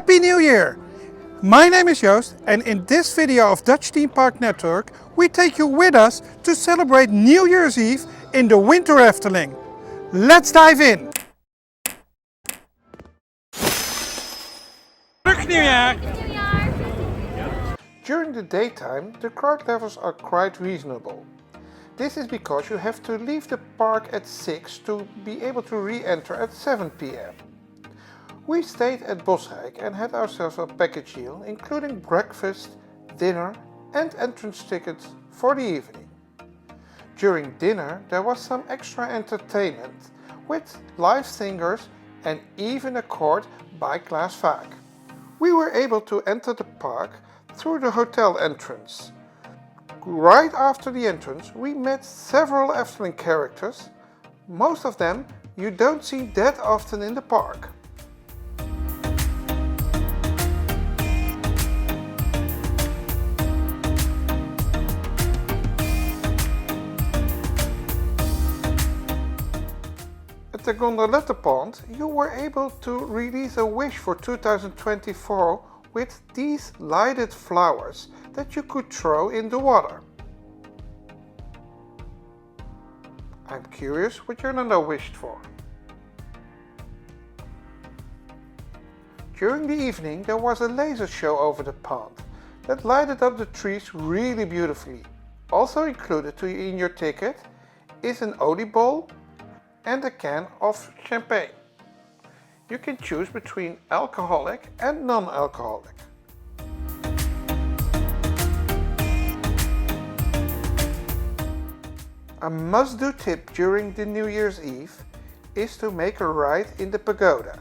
Happy New Year! My name is Joost, and in this video of Dutch Themepark Network we take you with us to celebrate New Year's Eve in the winter Efteling. Let's dive in! Gelukkig nieuwjaar! During the daytime, the crowd levels are quite reasonable. This is because you have to leave the park at 6 to be able to re-enter at 7 p.m. We stayed at Bosrijk and had ourselves a package deal including breakfast, dinner and entrance tickets for the evening. During dinner there was some extra entertainment with live singers and even a chord by Klaas Vaak. We were able to enter the park through the hotel entrance. Right after the entrance we met several Efteling characters. Most of them you don't see that often in the park. At the Gondoletta Pond you were able to release a wish for 2024 with these lighted flowers that you could throw in the water. I'm curious what Jolanda wished for. During the evening there was a laser show over the pond that lighted up the trees really beautifully. Also included in your ticket is an olie bowl and a can of champagne. You can choose between alcoholic and non-alcoholic. A must-do tip during the New Year's Eve is to make a ride in the Pagoda.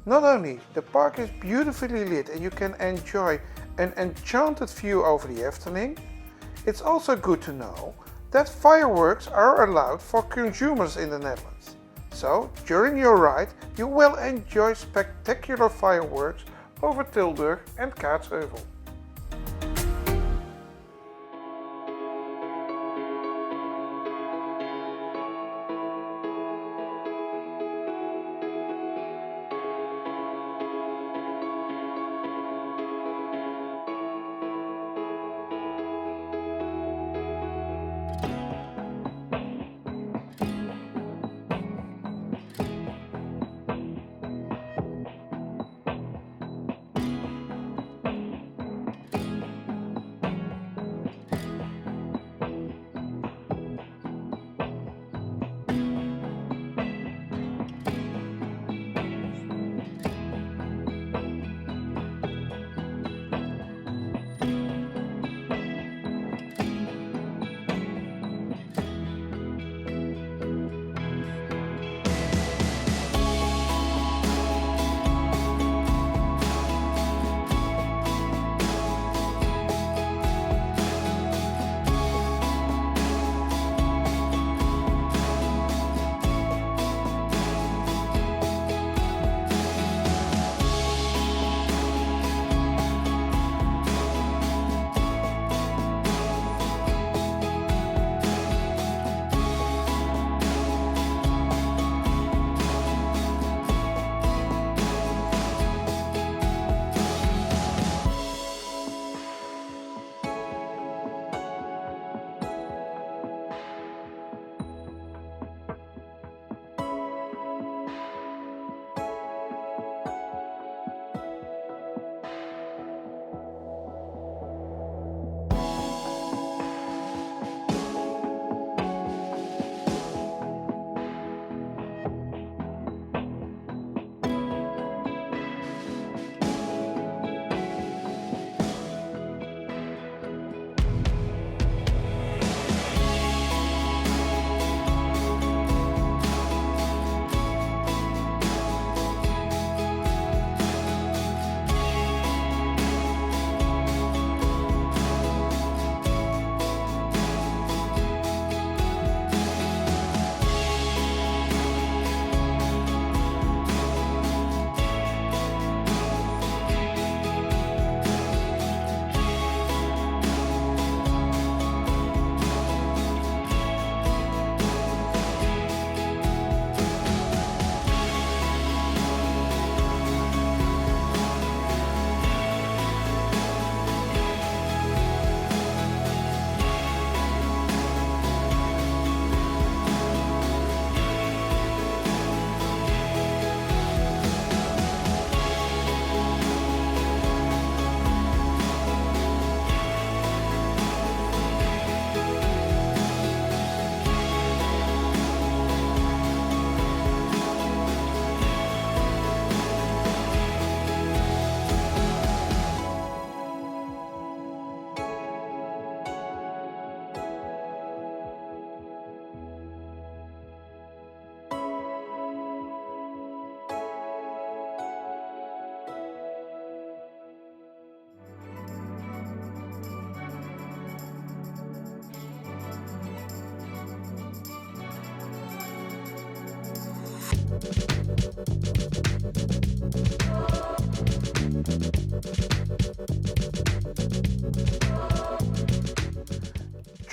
Not only the park is beautifully lit and you can enjoy an enchanted view over the Efteling, it's also good to know that fireworks are allowed for consumers in the Netherlands. So during your ride you will enjoy spectacular fireworks over Tilburg and Kaatsheuvel.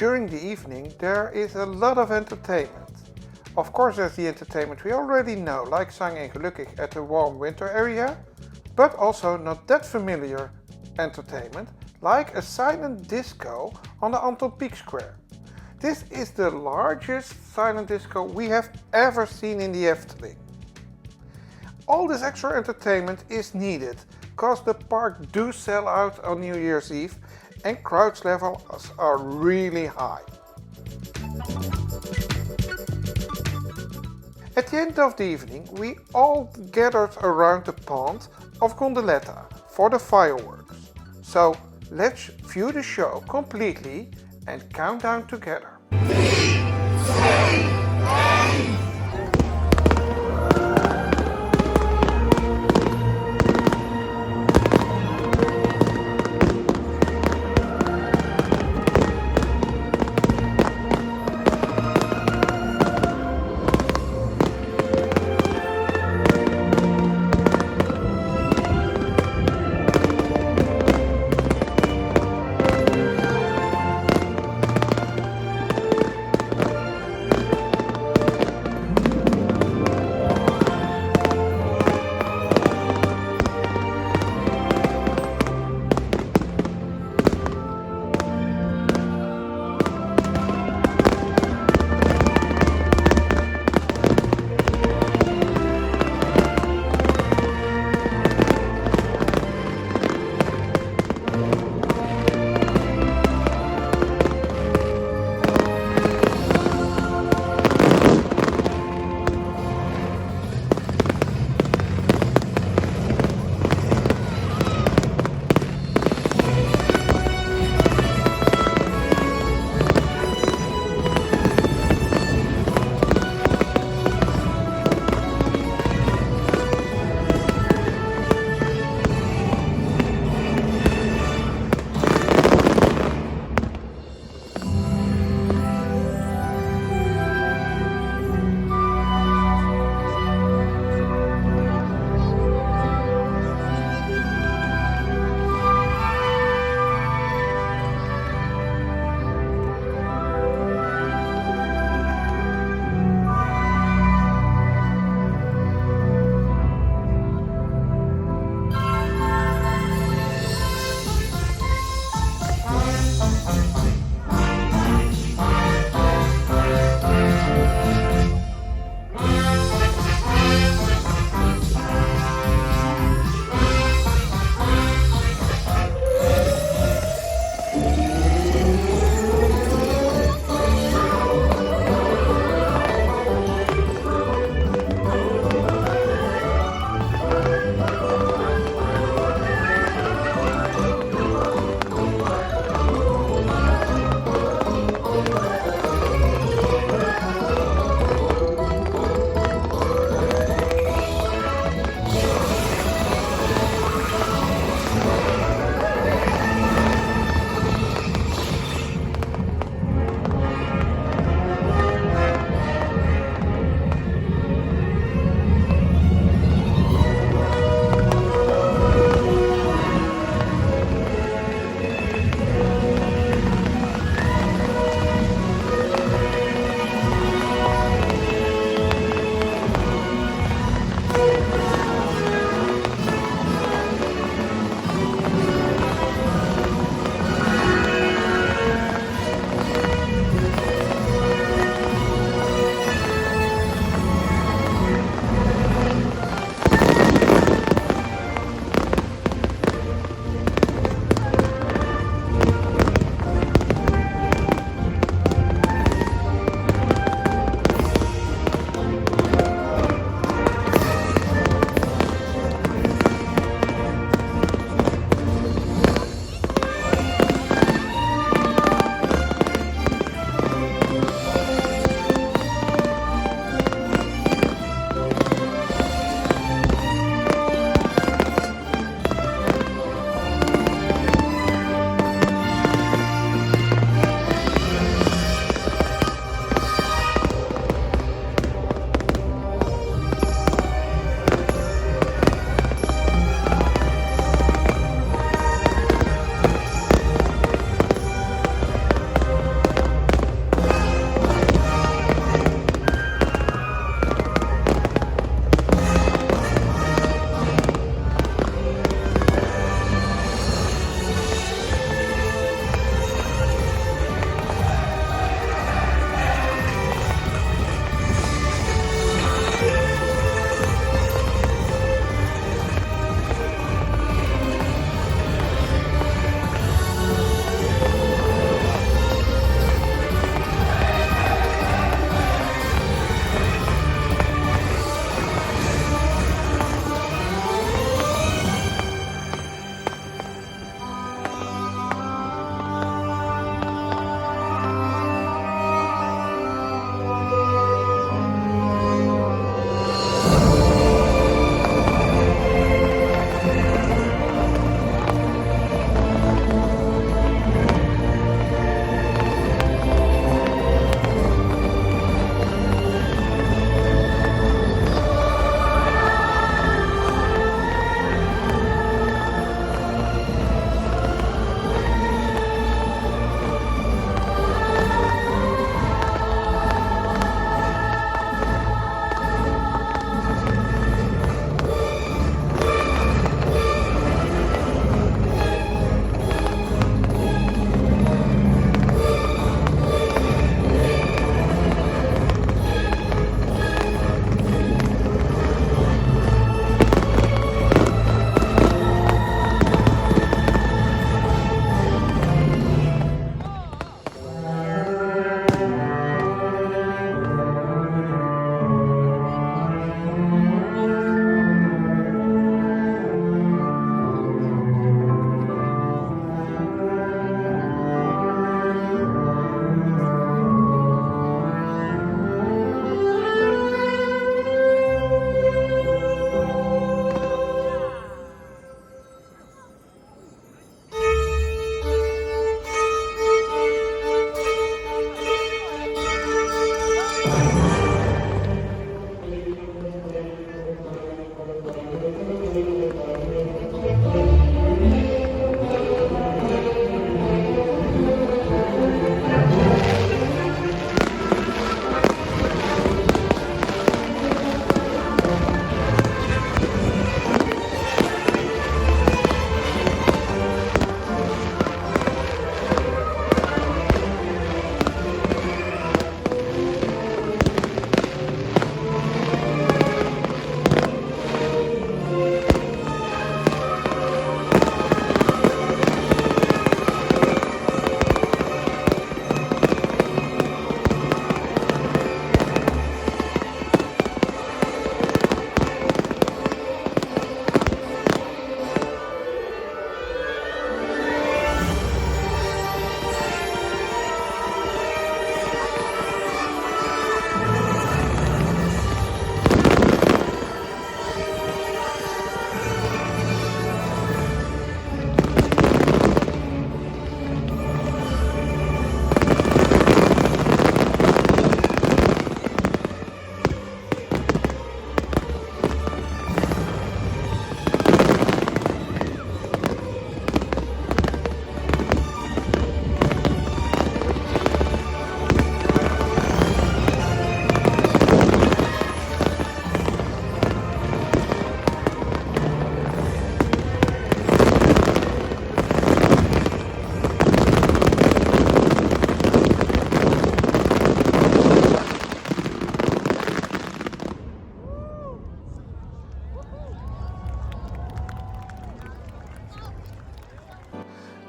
During the evening there is a lot of entertainment. Of course there's the entertainment we already know, like Zang en Gelukkig at the warm winter area, but also not that familiar entertainment, like a silent disco on the Anton Pieck Square. This is the largest silent disco we have ever seen in the Efteling. All this extra entertainment is needed, cause the park do sell out on New Year's Eve and crowd levels are really high. At the end of the evening we all gathered around the pond of Gondoletta for the fireworks. So let's view the show completely and count down together.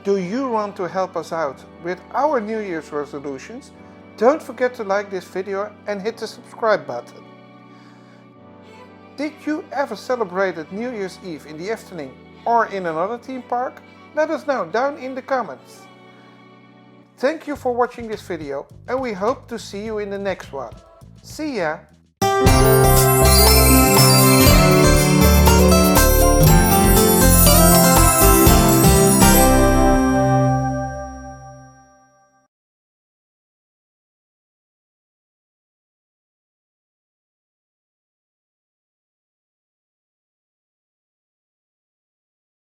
Do you want to help us out with our New Year's resolutions? Don't forget to like this video and hit the subscribe button. Did you ever celebrate New Year's Eve in the Efteling or in another theme park? Let us know down in the comments. Thank you for watching this video and we hope to see you in the next one. See ya!